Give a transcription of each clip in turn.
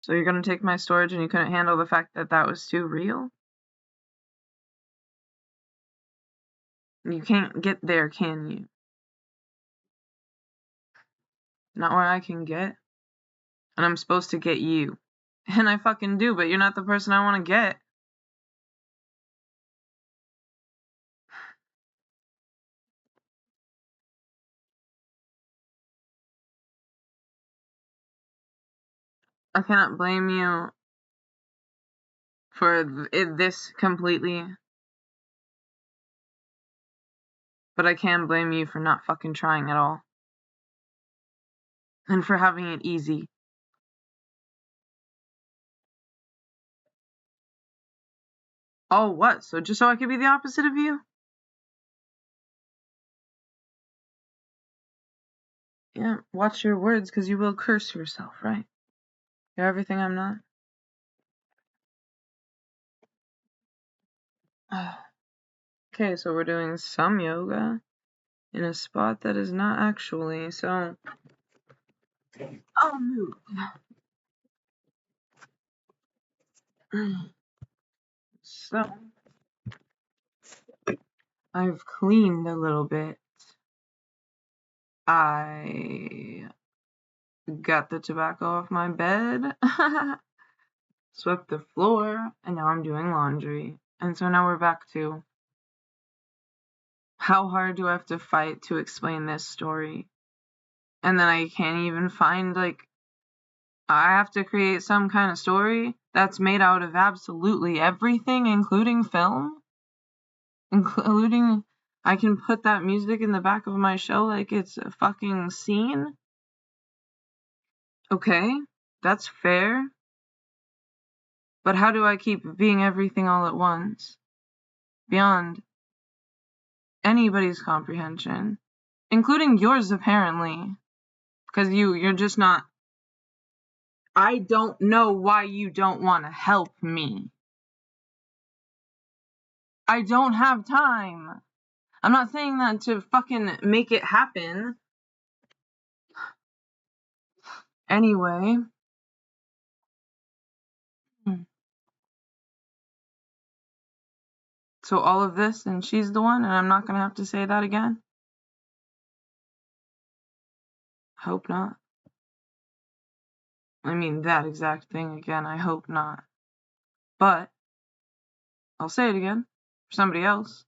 So you're gonna take my storage and you couldn't handle the fact that that was too real? You can't get there, can you? Not where I can get. And I'm supposed to get you. And I fucking do, but you're not the person I want to get. I cannot blame you for this completely. But I can blame you for not fucking trying at all. And for having it easy. Oh, what? So just so I could be the opposite of you? Yeah, watch your words, because you will curse yourself, right? You're everything I'm not. Okay, so we're doing some yoga in a spot that is not actually, so I'll move. So, I've cleaned a little bit. I got the tobacco off my bed, swept the floor, and now I'm doing laundry. And so now we're back to how hard do I have to fight to explain this story? And then I can't even find, like, I have to create some kind of story that's made out of absolutely everything, including film. Including, I can put that music in the back of my show like it's a fucking scene. Okay, that's fair. But how do I keep being everything all at once? Beyond anybody's comprehension. Including yours, apparently. Because you're just not... I don't know why you don't want to help me. I don't have time. I'm not saying that to fucking make it happen. Anyway. So all of this, and she's the one, and I'm not gonna have to say that again? Hope not. I mean, that exact thing again, I hope not. But, I'll say it again, for somebody else.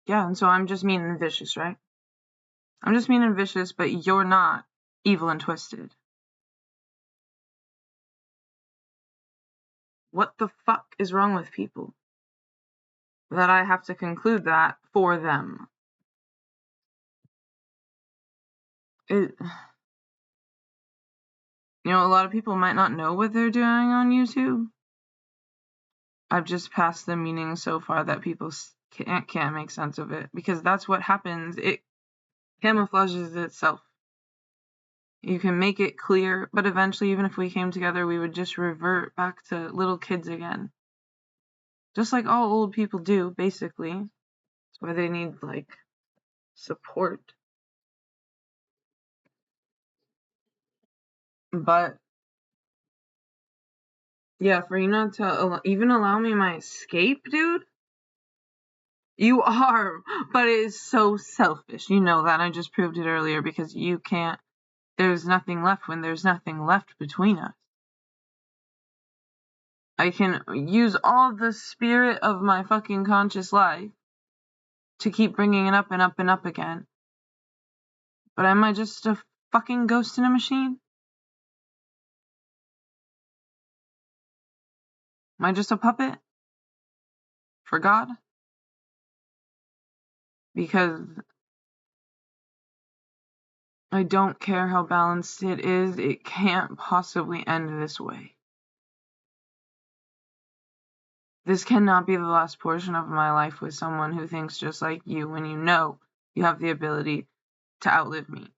Yeah, and so I'm just mean and vicious, right? I'm just mean and vicious, but you're not evil and twisted. What the fuck is wrong with people? That I have to conclude that for them. You know, a lot of people might not know what they're doing on YouTube. I've just passed the meaning so far that people can't make sense of it, because that's what happens. It camouflages itself. You can make it clear, but eventually, even if we came together, we would just revert back to little kids again. Just like all old people do, basically. That's why they need, like, support. But, yeah, for you not to even allow me my escape, dude? You are, but it is so selfish. You know that. I just proved it earlier, because you can't. There's nothing left when there's nothing left between us. I can use all the spirit of my fucking conscious life to keep bringing it up and up and up again. But am I just a fucking ghost in a machine? Am I just a puppet? For God? Because I don't care how balanced it is, it can't possibly end this way. This cannot be the last portion of my life with someone who thinks just like you, when you know you have the ability to outlive me.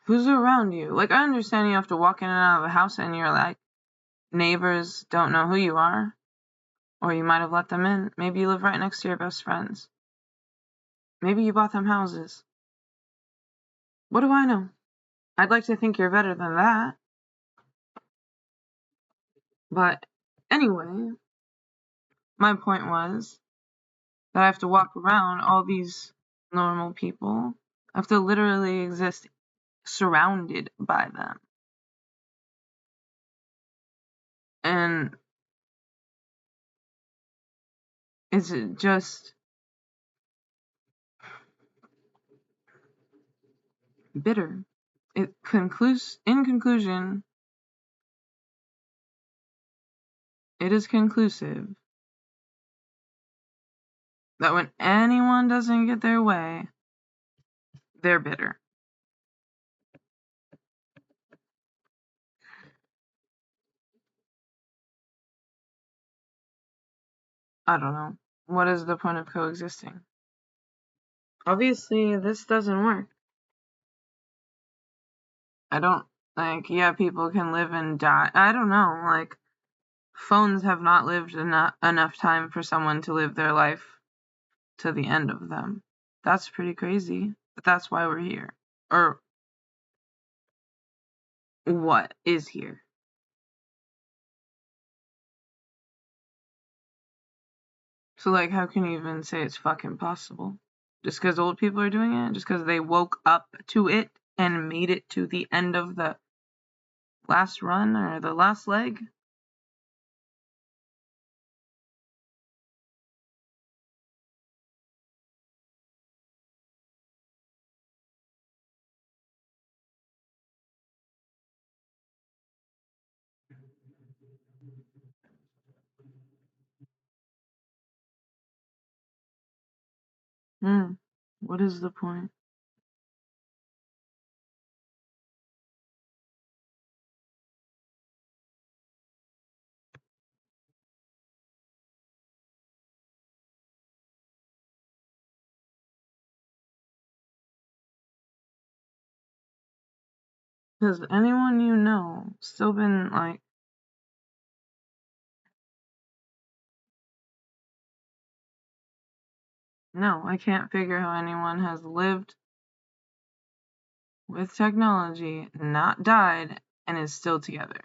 Who's around you? Like, I understand you have to walk in and out of a house and you're like, neighbors don't know who you are. Or you might have let them in. Maybe you live right next to your best friends. Maybe you bought them houses. What do I know? I'd like to think you're better than that. But anyway, my point was that I have to walk around all these normal people. I have to literally exist surrounded by them. And it's just bitter. In conclusion, it is conclusive that when anyone doesn't get their way, they're bitter. I don't know. What is the point of coexisting? Obviously, this doesn't work. I don't, yeah, people can live and die. I don't know, phones have not lived enough time for someone to live their life to the end of them. That's pretty crazy, but that's why we're here. Or what is here? So, how can you even say it's fucking possible? Just because old people are doing it? Just because they woke up to it and made it to the end of the last run or the last leg? What is the point? Has anyone you know still been no, I can't figure how anyone has lived with technology, not died, and is still together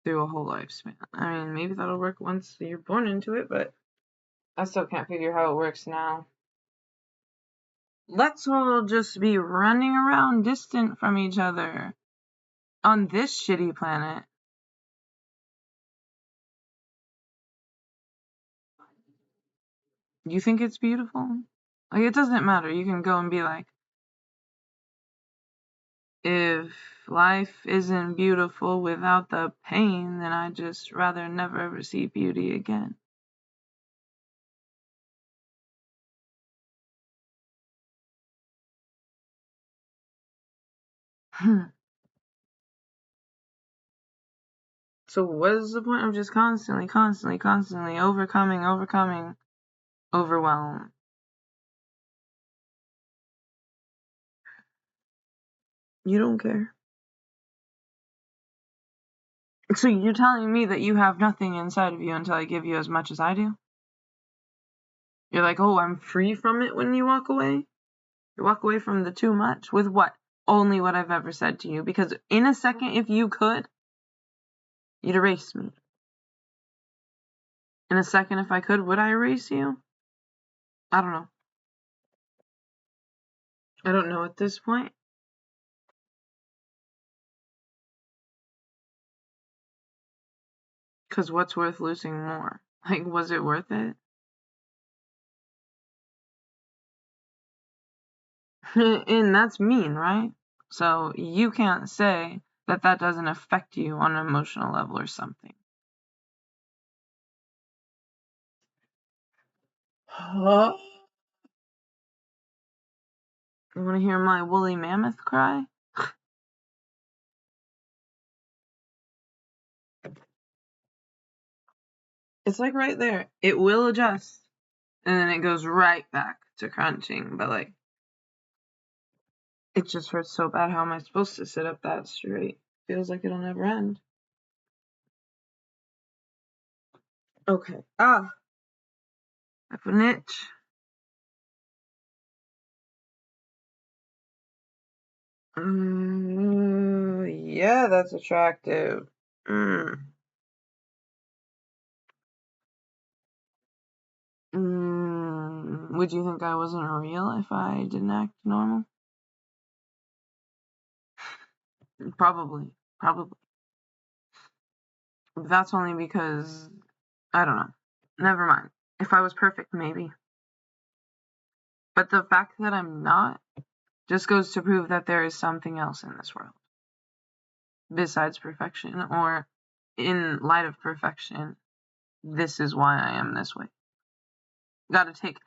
through a whole lifespan. I mean, maybe that'll work once you're born into it, but I still can't figure how it works now. Let's all just be running around distant from each other on this shitty planet. You think it's beautiful? It doesn't matter. You can go and be like, if life isn't beautiful without the pain, then I'd just rather never ever see beauty again. So what is the point of just constantly overcoming overwhelm? You don't care. So you're telling me that you have nothing inside of you until I give you as much as I do? You're like, oh, I'm free from it when you walk away? You walk away from the too much? With what? Only what I've ever said to you. Because in a second, if you could, you'd erase me. In a second, if I could, would I erase you? I don't know. I don't know at this point. Because what's worth losing more? Was it worth it? And that's mean, right? So you can't say that that doesn't affect you on an emotional level or something. Huh? You want to hear my woolly mammoth cry? It's right there. It will adjust. And then it goes right back to crunching. But It just hurts so bad. How am I supposed to sit up that straight? Feels like it'll never end. Okay. I have an itch. Yeah, that's attractive. Would you think I wasn't real if I didn't act normal? Probably. That's only because, I don't know. Never mind. If I was perfect, maybe. But the fact that I'm not just goes to prove that there is something else in this world besides perfection, or in light of perfection, this is why I am this way. Gotta take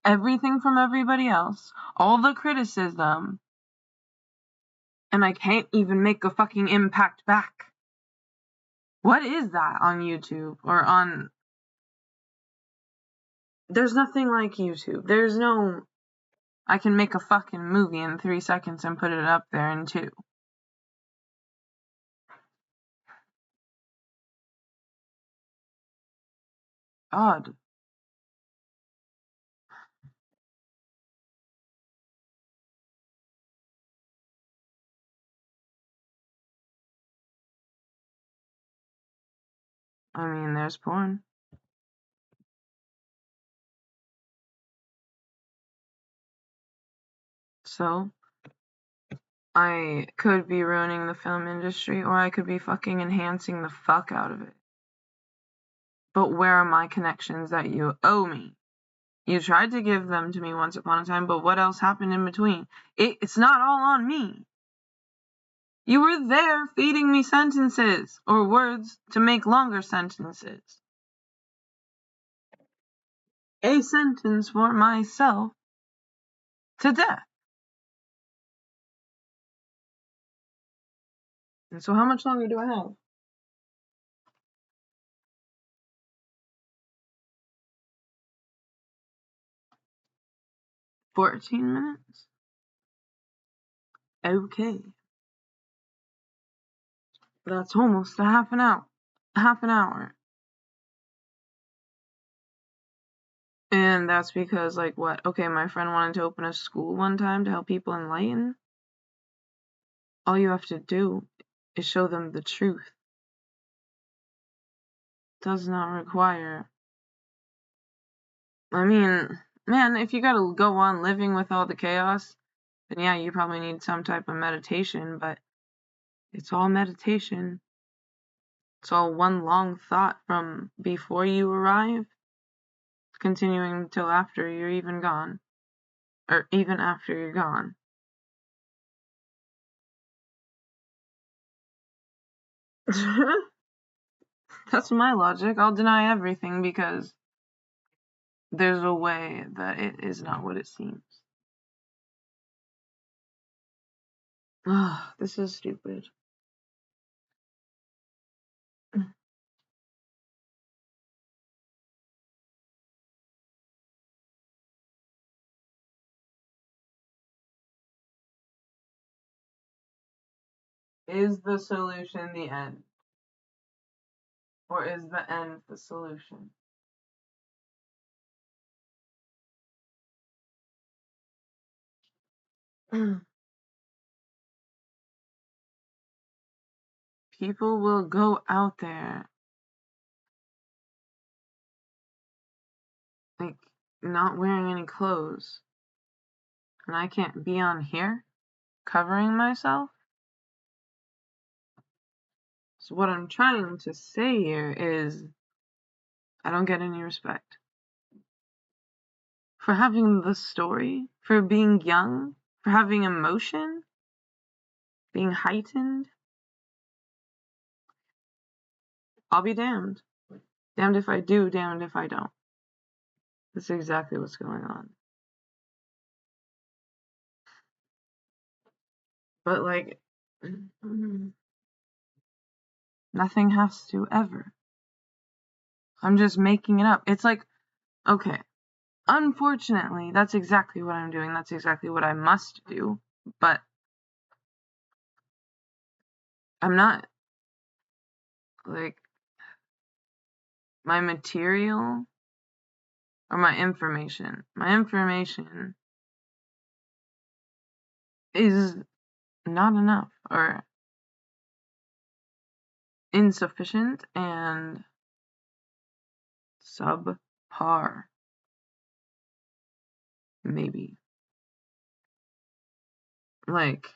everything from everybody else, all the criticism, and I can't even make a fucking impact back. What is that on YouTube or on... There's nothing like YouTube. There's no... I can make a fucking movie in 3 seconds and put it up there in 2. God. I mean, there's porn. So, I could be ruining the film industry, or I could be fucking enhancing the fuck out of it. But where are my connections that you owe me? You tried to give them to me once upon a time, but what else happened in between? It's not all on me. You were there feeding me sentences, or words, to make longer sentences. A sentence for myself to death. And so how much longer do I have? 14 minutes? Okay. That's almost a half an hour. And that's because, like, what? Okay, my friend wanted to open a school one time to help people enlighten. All you have to do is show them the truth. Does not require... I mean, man, if you gotta go on living with all the chaos, then yeah, you probably need some type of meditation, but it's all meditation. It's all one long thought from before you arrive, continuing until after you're even gone. Or even after you're gone. That's my logic. I'll deny everything because there's a way that it is not what it seems. This is stupid. Is the solution the end? Or is the end the solution? People will go out there, like, not wearing any clothes. And I can't be on here covering myself. So what I'm trying to say here is I don't get any respect. For having the story, for being young, for having emotion, being heightened. I'll be damned. Damned if I do, damned if I don't. That's exactly what's going on. But, like, nothing has to ever. I'm just making it up. It's like, okay, unfortunately, that's exactly what I'm doing. That's exactly what I must do. But I'm not, like, my material or my information. My information is not enough or insufficient and subpar, maybe. Like,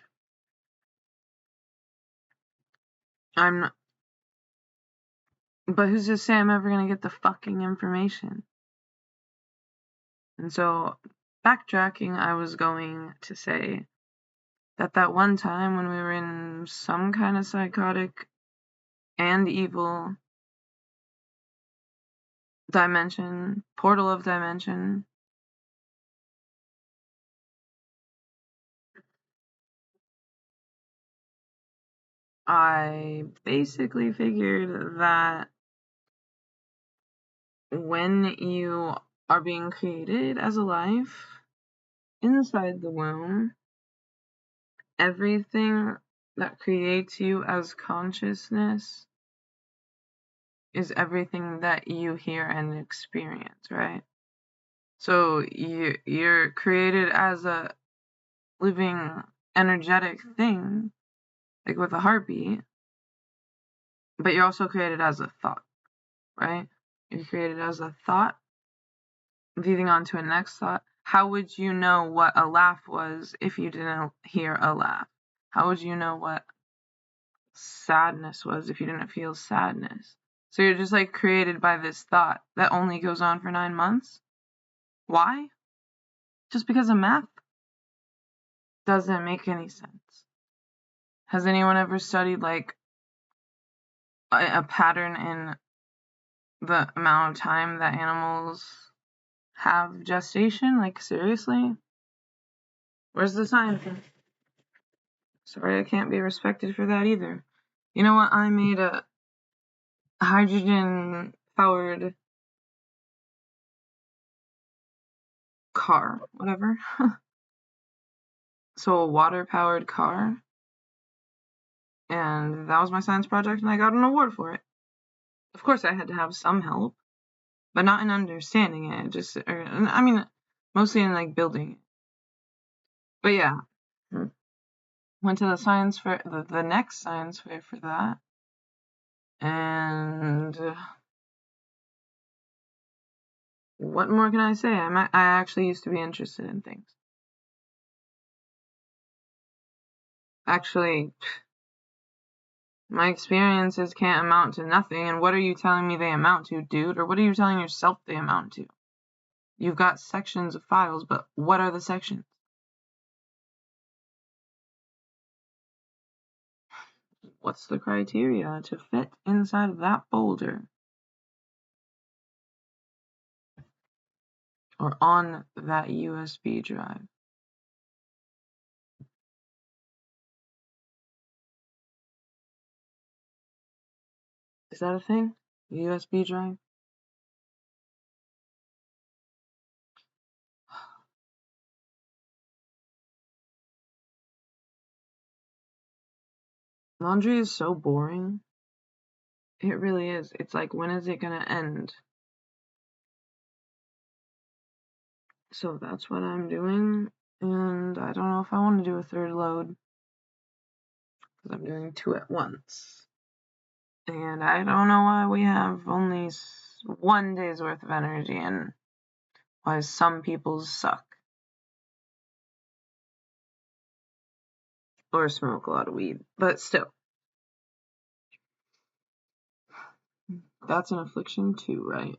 I'm not, but who's to say I'm ever gonna get the fucking information? And so, backtracking, I was going to say that one time when we were in some kind of psychotic and evil dimension, portal of dimension, I basically figured that when you are being created as a life inside the womb, everything that creates you as consciousness is everything that you hear and experience, right? So you're created as a living energetic thing, like with a heartbeat, but you're also created as a thought, right? You're created as a thought, leading on to a next thought. How would you know what a laugh was if you didn't hear a laugh? How would you know what sadness was if you didn't feel sadness? So you're just like created by this thought that only goes on for 9 months. Why? Just because of math? Doesn't make any sense. Has anyone ever studied like a pattern in the amount of time that animals have gestation? Like, seriously? Where's the science? Sorry, I can't be respected for that either. You know what? I made a hydrogen powered car, whatever. So a water powered car. And that was my science project, and I got an award for it. Of course, I had to have some help, but not in understanding it. Mostly in like building it. But yeah, went to the science fair, the next science fair for that, and what more can I say? I actually used to be interested in things. Actually, my experiences can't amount to nothing, and what are you telling me they amount to, dude? Or what are you telling yourself they amount to? You've got sections of files, but what are the sections? What's the criteria to fit inside of that folder? Or on that USB drive? Is that a thing? USB drive? Laundry is so boring. It really is. It's like, when is it gonna end? So that's what I'm doing, and I don't know if I want to do a third load, because I'm doing 2 at once. And I don't know why we have only 1 day's worth of energy, and why some people's suck. Or smoke a lot of weed. But still. That's an affliction too, right?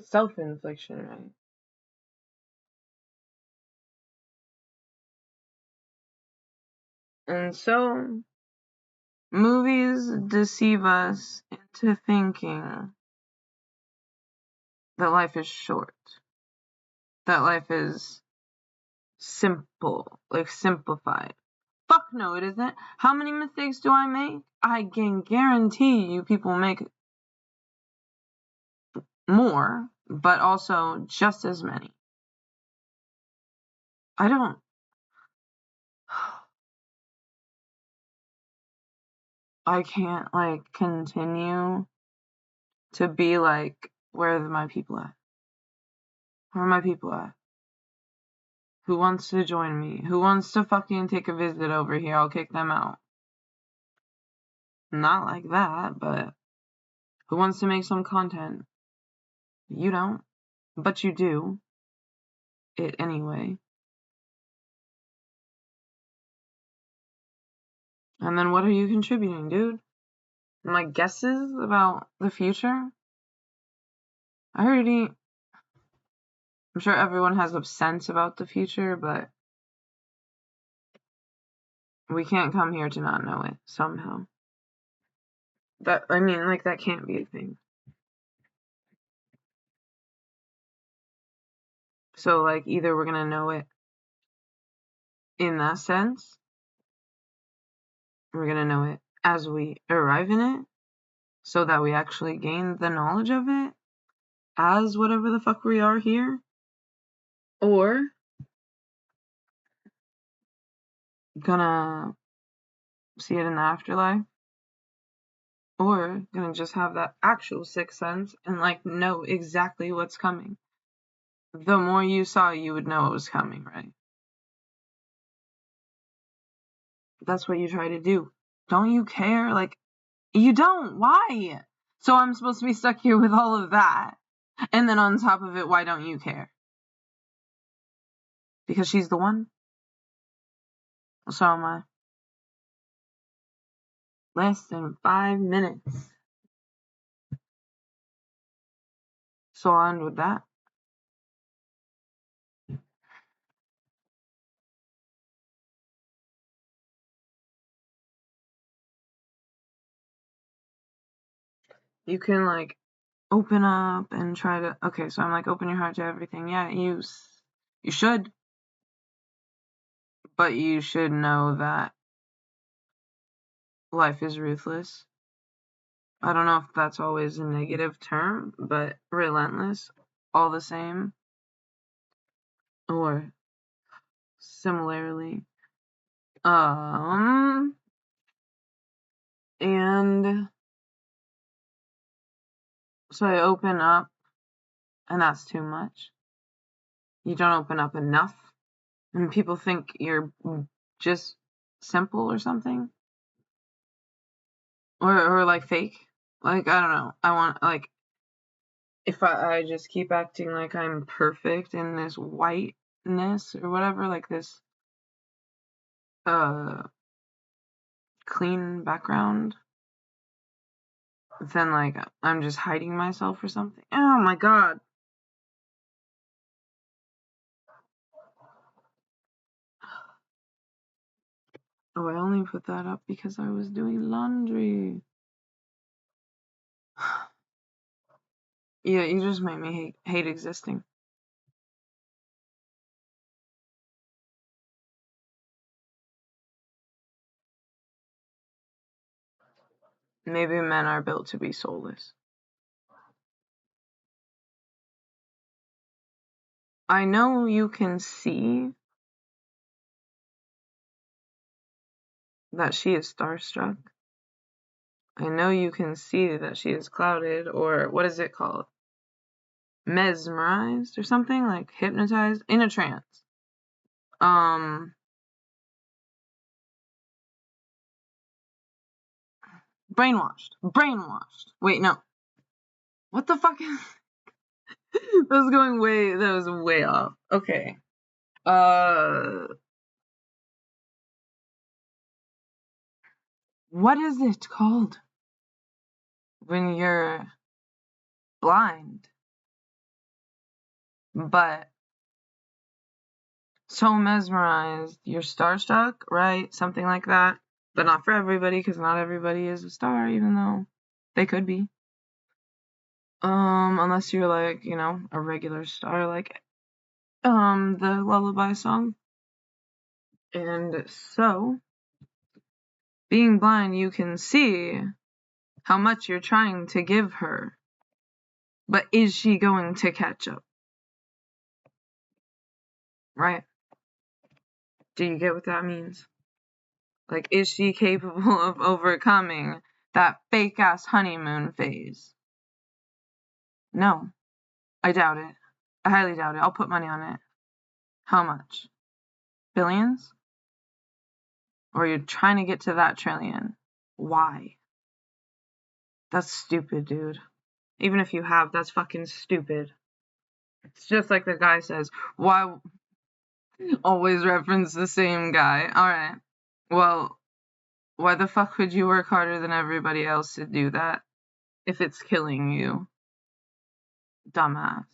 Self-infliction, right? And so, movies deceive us into thinking that life is short. That life is simple, like simplified. Fuck no, it isn't. How many mistakes do I make? I can guarantee you people make more, but also just as many. I can't, like, continue to be like, where are my people at? Where are my people at? Who wants to join me? Who wants to fucking take a visit over here? I'll kick them out. Not like that, but who wants to make some content? You don't, but you do it anyway. And then what are you contributing, dude? My guesses about the future? I'm sure everyone has a sense about the future, but we can't come here to not know it somehow. That can't be a thing. So, like, either we're gonna know it in that sense, we're gonna know it as we arrive in it, so that we actually gain the knowledge of it as whatever the fuck we are here, or gonna see it in the afterlife, or gonna just have that actual sixth sense and, like, know exactly what's coming. The more you saw, you would know it was coming, right? That's what you try to do. Don't you care? Like, you don't. Why? So I'm supposed to be stuck here with all of that. And then on top of it, why don't you care? Because she's the one? So am I. Less than 5 minutes. So I'll end with that. You can, like, open up and try to... Okay, so I'm like, open your heart to everything. Yeah, you should. But you should know that life is ruthless. I don't know if that's always a negative term, but relentless, all the same. Or similarly. And so I open up, and that's too much. You don't open up enough, and people think you're just simple or something. Or like fake. Like, I don't know. I want, like, if I just keep acting like I'm perfect in this whiteness or whatever, like this clean background, then, like, I'm just hiding myself or something. Oh my god. Oh, I only put that up because I was doing laundry. Yeah, you just made me hate existing. Maybe men are built to be soulless. I know you can see that she is starstruck. I know you can see that she is clouded, or what is it called? Mesmerized or something? Like hypnotized? In a trance. Brainwashed. Wait, no. What the fuck is... that was way off. Okay. What is it called when you're blind, but so mesmerized, you're starstruck, right? Something like that. But not for everybody, because not everybody is a star, even though they could be. Unless you're, like, you know, a regular star, like, the Lullaby song. And so, being blind, you can see how much you're trying to give her. But is she going to catch up? Right? Do you get what that means? Like, is she capable of overcoming that fake ass honeymoon phase? No, I doubt it. I highly doubt it. I'll put money on it. How much? Billions? Or you're trying to get to that trillion? Why? That's stupid, dude. Even if you have, that's fucking stupid. It's just like the guy says, why always reference the same guy? Alright. Well, why the fuck would you work harder than everybody else to do that if it's killing you? Dumbass.